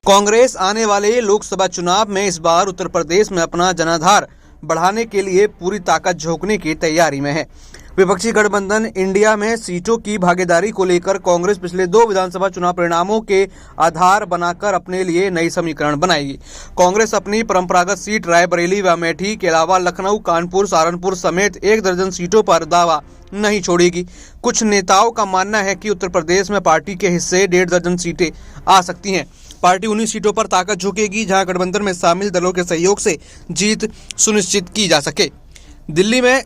कांग्रेस आने वाले लोकसभा चुनाव में इस बार उत्तर प्रदेश में अपना जनाधार बढ़ाने के लिए पूरी ताकत झोंकने की तैयारी में है। विपक्षी गठबंधन इंडिया में सीटों की भागीदारी को लेकर कांग्रेस पिछले 2 विधानसभा चुनाव परिणामों के आधार बनाकर अपने लिए नई समीकरण बनाएगी। कांग्रेस अपनी परंपरागत सीट रायबरेली व अमेठी के अलावा लखनऊ, कानपुर, सहारनपुर समेत 1 दर्जन सीटों पर दावा नहीं छोड़ेगी। कुछ नेताओं का मानना है कि उत्तर प्रदेश में पार्टी के हिस्से 1.5 दर्जन सीटें आ सकती हैं। पार्टी उन्हीं सीटों पर ताकत झोंकेगी जहां गठबंधन में शामिल दलों के सहयोग से जीत सुनिश्चित की जा सके। दिल्ली में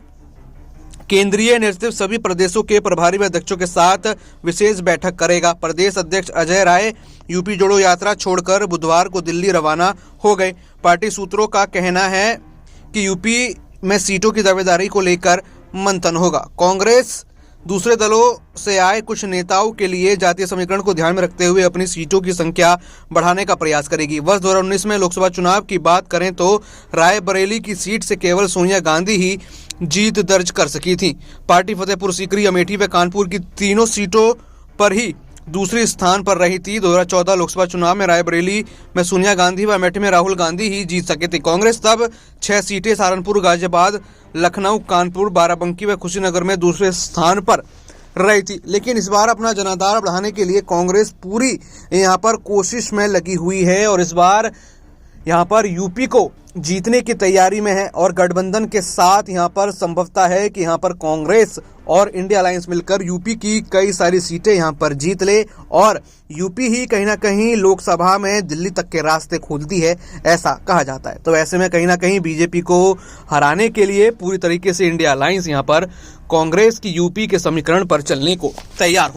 केंद्रीय नेतृत्व सभी प्रदेशों के प्रभारी व अध्यक्षों के साथ विशेष बैठक करेगा। प्रदेश अध्यक्ष अजय राय यूपी जोड़ो यात्रा छोड़कर बुधवार को दिल्ली रवाना हो गए। पार्टी सूत्रों का कहना है कि यूपी में सीटों की दावेदारी को लेकर मंथन होगा। कांग्रेस दूसरे दलों से आए कुछ नेताओं के लिए जातीय समीकरण को ध्यान में रखते हुए अपनी सीटों की संख्या बढ़ाने का प्रयास करेगी। वर्ष 2019 में लोकसभा चुनाव की बात करें तो रायबरेली की सीट से केवल सोनिया गांधी ही जीत दर्ज कर सकी थी। पार्टी फतेहपुर सीकरी, अमेठी व कानपुर की तीनों सीटों पर ही दूसरे स्थान पर रही थी। 2014 लोकसभा चुनाव में रायबरेली में सोनिया गांधी व अमेठी में राहुल गांधी ही जीत सके थे। कांग्रेस तब 6 सीटें सहारनपुर, गाजियाबाद, लखनऊ, कानपुर, बाराबंकी व कुशीनगर में दूसरे स्थान पर रही थी। लेकिन इस बार अपना जनाधार बढ़ाने के लिए कांग्रेस पूरी यहाँ पर कोशिश में लगी हुई है और इस बार यहाँ पर यूपी को जीतने की तैयारी में है और गठबंधन के साथ यहाँ पर संभवता है कि यहाँ पर कांग्रेस और इंडिया अलायंस मिलकर यूपी की कई सारी सीटें यहाँ पर जीत ले और यूपी ही कहीं ना कहीं लोकसभा में दिल्ली तक के रास्ते खोलती है, ऐसा कहा जाता है। तो ऐसे में कहीं ना कहीं बीजेपी को हराने के लिए पूरी तरीके से इंडिया अलायंस यहाँ पर कांग्रेस की यूपी के समीकरण पर चलने को तैयार